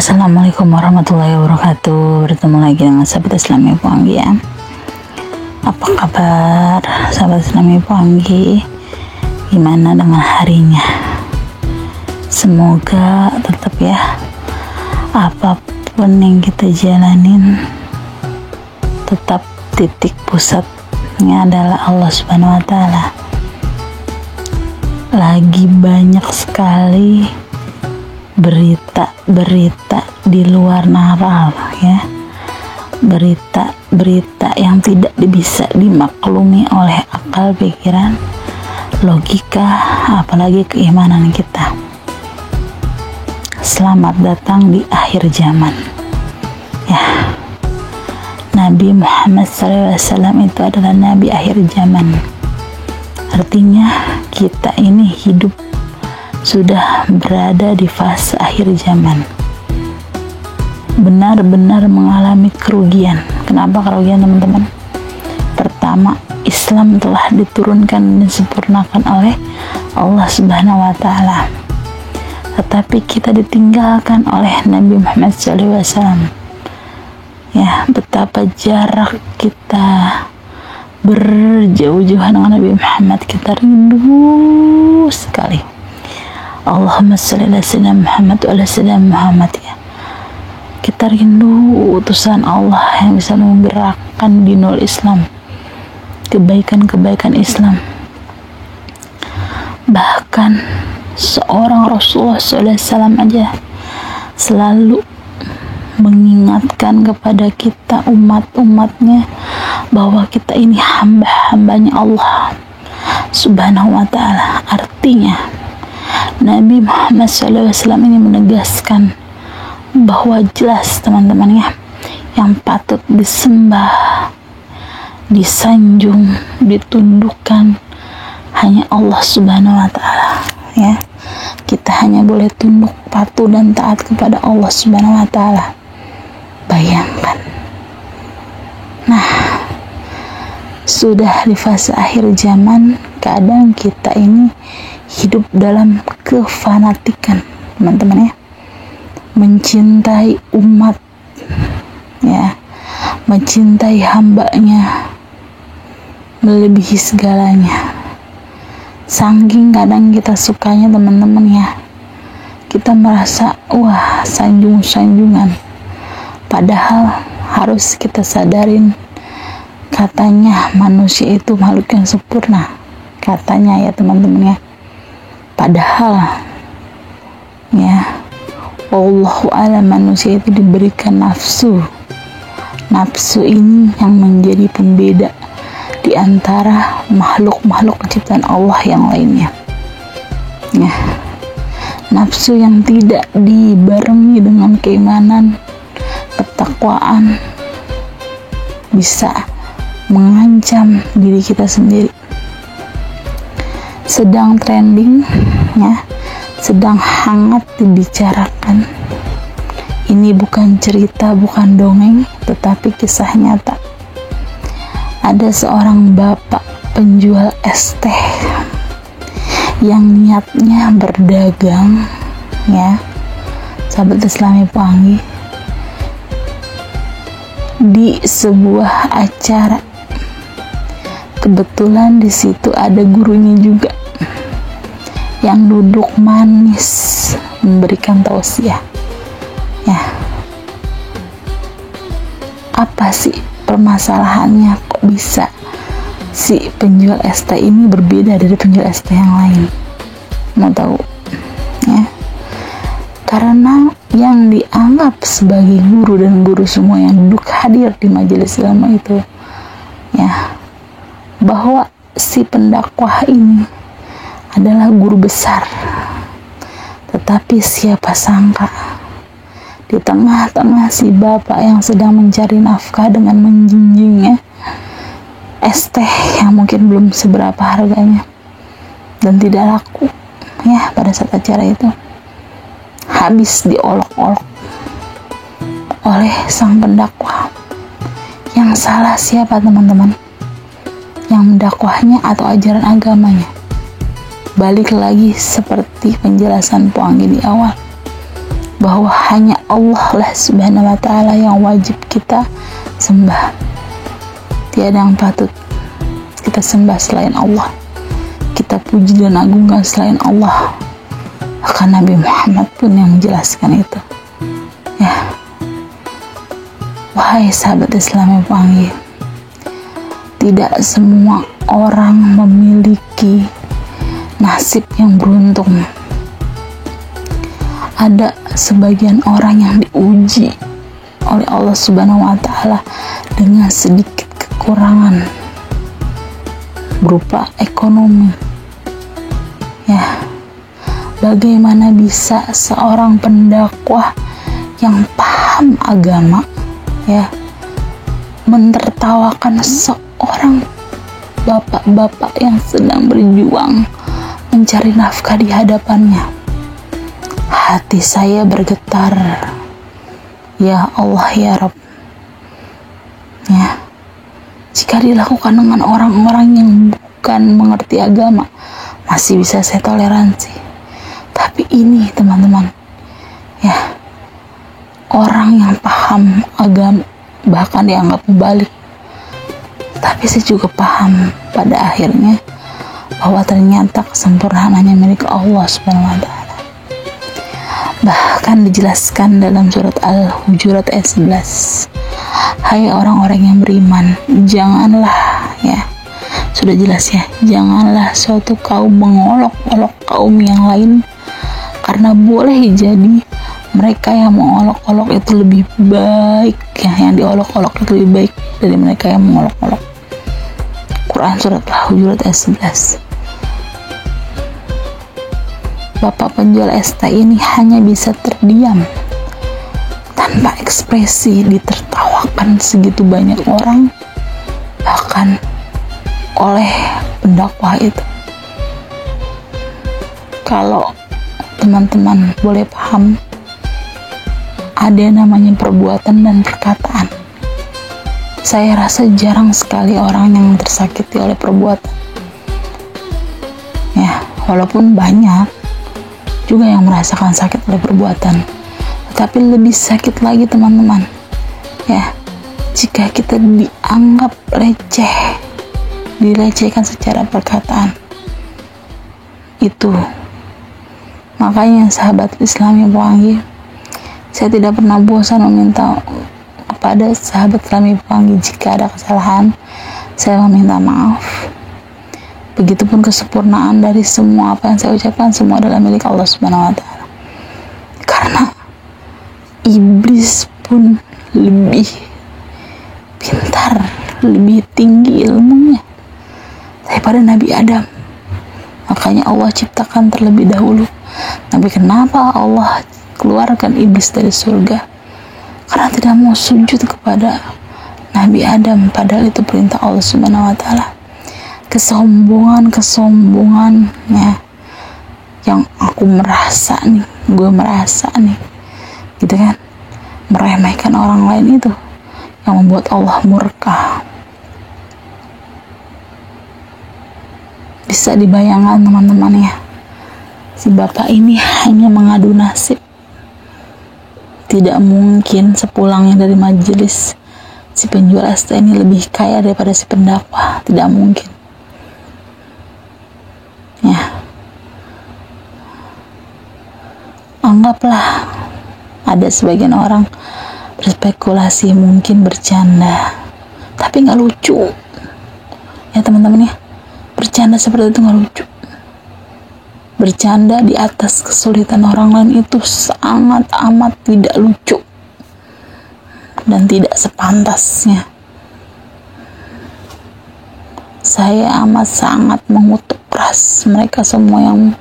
Assalamualaikum warahmatullahi wabarakatuh. Bertemu lagi dengan sahabat Islami Puanggi ya. Apa kabar sahabat Islami Puanggi? Gimana dengan harinya? Semoga tetap ya, apapun yang kita jalanin, tetap titik pusatnya adalah Allah Subhanahu wa Ta'ala. Lagi banyak sekali berita di luar nalar ya, berita yang tidak bisa dimaklumi oleh akal pikiran, logika, apalagi keimanan kita. Selamat datang di akhir zaman ya. Nabi Muhammad SAW itu adalah Nabi akhir zaman. Artinya kita ini hidup sudah berada di fase akhir zaman, benar-benar mengalami kerugian. Kenapa kerugian teman-teman? Pertama, Islam telah diturunkan dan disempurnakan oleh Allah Subhanahu wa Ta'ala, tetapi kita ditinggalkan oleh Nabi Muhammad SAW ya. Betapa jarak kita berjauh-jauhan dengan Nabi Muhammad, kita rindu sekali. Allahumma sholli ala sayyidina Muhammad wa ala sayyidina Muhammad ya. Kita rindu utusan Allah yang bisa menggerakkan dinul Islam, kebaikan-kebaikan Islam. Bahkan seorang Rasulullah SAW aja selalu mengingatkan kepada kita umat-umatnya bahwa kita ini hamba-hambanya Allah Subhanahu wa Ta'ala. Artinya Nabi Muhammad SAW ini menegaskan bahwa jelas teman-teman ya, yang patut disembah, disanjung, ditundukkan hanya Allah Subhanahu wa Ta'ala ya. Kita hanya boleh tunduk, patuh dan taat kepada Allah Subhanahu wa Ta'ala. Bayangkan, nah, sudah di fase akhir zaman, kadang kita ini hidup dalam kefanatikan teman-teman ya, mencintai umat ya, mencintai hambanya melebihi segalanya. Saking kadang kita sukanya teman-teman ya, kita merasa wah sanjung-sanjungan, padahal harus kita sadarin, katanya manusia itu makhluk yang sempurna, katanya ya teman-teman ya. Padahal ya, wallahu a'lam, manusia itu diberikan nafsu. Nafsu ini yang menjadi pembeda di antara makhluk-makhluk ciptaan Allah yang lainnya ya. Nafsu yang tidak dibarengi dengan keimanan, ketakwaan, bisa mengancam diri kita sendiri. Sedang trending ya, sedang hangat dibicarakan. Ini bukan cerita, bukan dongeng, tetapi kisah nyata. Ada seorang bapak penjual es teh yang niatnya berdagang ya, sahabat Islami Puanggi, di sebuah acara. Kebetulan di situ ada gurunya juga yang duduk manis memberikan tausiah ya. Apa sih permasalahannya, kok bisa si penjual es teh ini berbeda dari penjual es teh yang lain? Mau tahu ya? Karena yang dianggap sebagai guru dan guru semua yang duduk hadir di majelis ilmu itu ya, bahwa si pendakwah ini adalah guru besar. Tetapi siapa sangka di tengah-tengah si bapak yang sedang mencari nafkah dengan menjinjingnya es teh yang mungkin belum seberapa harganya dan tidak laku ya pada saat acara itu, habis diolok-olok oleh sang pendakwah. Yang salah siapa teman-teman? Yang mendakwahnya atau ajaran agamanya? Balik lagi seperti penjelasan Puanggi di awal, bahwa hanya Allah lah subhanahu wa ta'ala yang wajib kita sembah. Tiada yang patut kita sembah selain Allah, kita puji dan agungkan selain Allah. Bahkan Nabi Muhammad pun yang menjelaskan itu. Ya, wahai sahabat Islam yang panggil, tidak semua orang memiliki nasib yang beruntung. Ada sebagian orang yang diuji oleh Allah Subhanahu wa ta'ala dengan sedikit kekurangan berupa ekonomi. Ya, bagaimana bisa seorang pendakwah yang paham agama, ya, menertawakan seorang bapak-bapak yang sedang berjuang mencari nafkah di hadapannya? Hati saya bergetar. Ya Allah, ya Rabb. Ya, jika dilakukan dengan orang-orang yang bukan mengerti agama, masih bisa saya toleransi. Tapi ini, teman-teman, ya, orang yang paham agama bahkan dianggap mubalik. Tapi saya juga paham pada akhirnya bahwa ternyata kesempurnaan hanya milik Allah Subhanahu wa ta'ala. Bahkan dijelaskan dalam surat Al-Hujurat ayat 11, hai orang-orang yang beriman, janganlah, ya, sudah jelas ya, janganlah suatu kaum mengolok-olok kaum yang lain, karena boleh jadi mereka yang mengolok-olok itu lebih baik, ya, yang diolok-olok itu lebih baik dari mereka yang mengolok-olok. Quran surat Al-Hujurat ayat 11. Bapak penjual es teh ini hanya bisa terdiam tanpa ekspresi, ditertawakan segitu banyak orang, bahkan oleh pendakwah itu. Kalau teman-teman boleh paham, ada namanya perbuatan dan perkataan. Saya rasa jarang sekali orang yang tersakiti oleh perbuatan. Ya, walaupun banyak juga yang merasakan sakit oleh perbuatan, tetapi lebih sakit lagi, teman-teman, ya, jika kita dianggap receh, dilecehkan secara perkataan. Itu makanya sahabat Islam yang panggil, saya tidak pernah bosan meminta kepada sahabat Islam yang panggil, jika ada kesalahan saya meminta maaf. Begitupun kesempurnaan dari semua apa yang saya ucapkan, semua adalah milik Allah Subhanahu wa ta'ala. Karena iblis pun lebih pintar, lebih tinggi ilmunya daripada Nabi Adam. Makanya Allah ciptakan terlebih dahulu. Tapi kenapa Allah keluarkan iblis dari surga? Karena tidak mau sujud kepada Nabi Adam, padahal itu perintah Allah Subhanahu wa ta'ala. Kesombongan ya, yang aku merasa nih, gue merasa nih, gitu kan, meremehkan orang lain, itu yang membuat Allah murka. Bisa dibayangkan, teman-teman, ya, si bapak ini hanya mengadu nasib. Tidak mungkin sepulangnya dari majelis si penjual es teh ini lebih kaya daripada si pendakwah, tidak mungkin. Ya, anggaplah ada sebagian orang berspekulasi, mungkin bercanda, tapi nggak lucu, ya teman-teman, ya, bercanda seperti itu nggak lucu. Bercanda di atas kesulitan orang lain itu sangat amat tidak lucu dan tidak sepantasnya. Saya amat sangat mengutuk keras mereka semua yang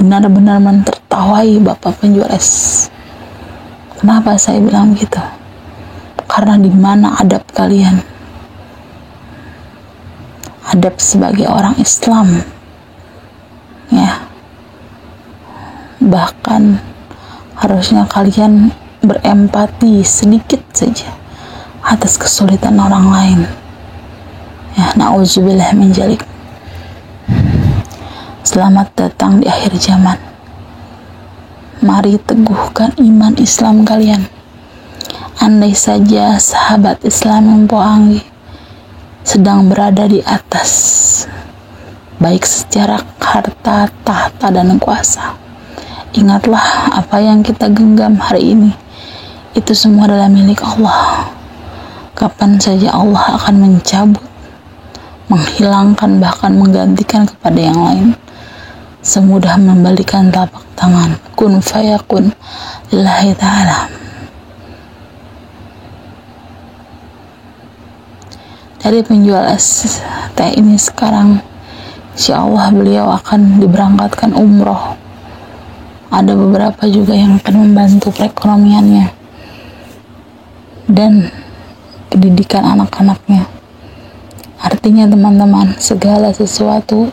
benar-benar mentertawai bapak penjual es. Kenapa saya bilang gitu? Karena di mana adab kalian? Adab sebagai orang Islam, ya. Bahkan harusnya kalian berempati sedikit saja atas kesulitan orang lain. Ya, na'udzubillah min dzalik. Selamat datang di akhir zaman. Mari teguhkan iman Islam kalian. Andai saja sahabat Islam yang Poanggi sedang berada di atas, baik secara harta, tahta, dan kuasa, ingatlah apa yang kita genggam hari ini, itu semua adalah milik Allah. Kapan saja Allah akan mencabut, menghilangkan, bahkan menggantikan kepada yang lain, semudah membalikan telapak tangan. Kun fayakun lillahi ta'ala. Dari penjual es teh ini sekarang, insya Allah beliau akan diberangkatkan umroh. Ada beberapa juga yang akan membantu perekonomiannya dan pendidikan anak-anaknya. Artinya teman-teman, segala sesuatu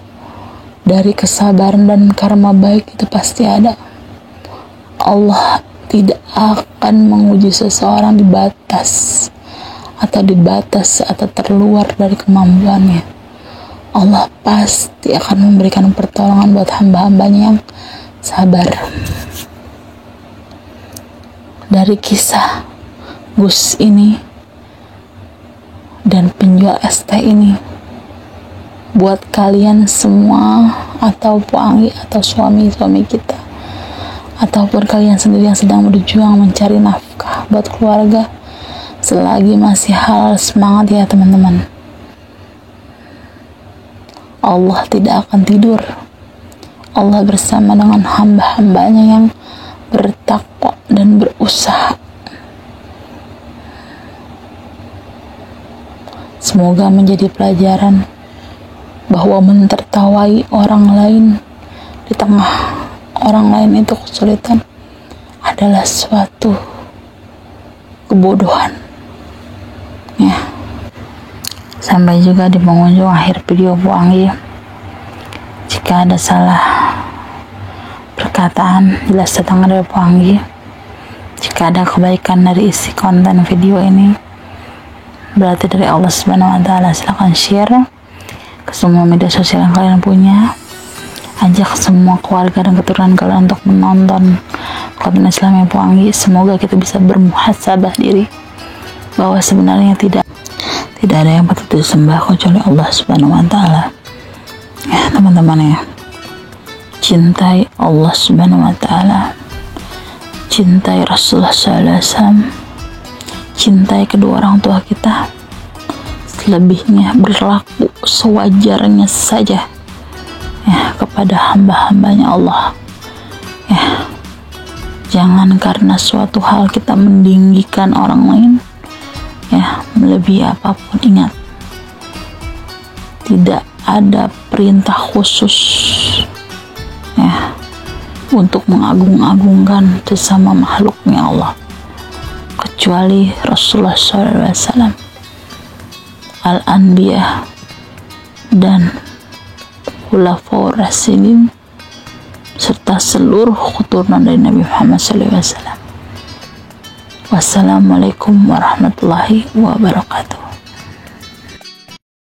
dari kesabaran dan karma baik itu pasti ada. Allah tidak akan menguji seseorang di batas atau terluar dari kemampuannya. Allah pasti akan memberikan pertolongan buat hamba-hambanya yang sabar. Dari kisah Gus ini dan penjual es teh ini, buat kalian semua, atau Poanggi, atau suami-suami kita, ataupun kalian sendiri yang sedang berjuang mencari nafkah buat keluarga, selagi masih halal, semangat ya teman-teman. Allah tidak akan tidur. Allah bersama dengan hamba-hambanya yang bertakwa dan berusaha. Semoga menjadi pelajaran bahwa mentertawai orang lain di tengah orang lain itu kesulitan adalah suatu kebodohan. Ya. Sampai juga di pengunjung akhir video Poanggi. Jika ada salah perkataan, jelas datang dari Poanggi. Jika ada kebaikan dari isi konten video ini, berarti dari Allah Subhanahu wa Ta'ala. Silahkan share ke semua media sosial yang kalian punya. Ajak semua keluarga dan keturunan kalian untuk menonton konten Islam yang Poanggi. Semoga kita bisa bermuhasabah diri bahwa sebenarnya tidak ada yang patut disembah kecuali Allah Subhanahu wa Ta'ala. Ya teman-teman ya, cintai Allah Subhanahu wa Ta'ala, cintai Rasulullah SAW, cintai kedua orang tua kita. Selebihnya berlaku sewajarnya saja ya kepada hamba-hambanya Allah. Ya, jangan karena suatu hal kita meninggikan orang lain, ya, melebihi apapun. Ingat, tidak ada perintah khusus ya untuk mengagung-agungkan sesama makhluknya Allah kecuali Rasulullah SAW, Al-Anbiya, dan Khulafaur Rasyidin, serta seluruh keturunan dari Nabi Muhammad SAW. Wassalamualaikum warahmatullahi wabarakatuh.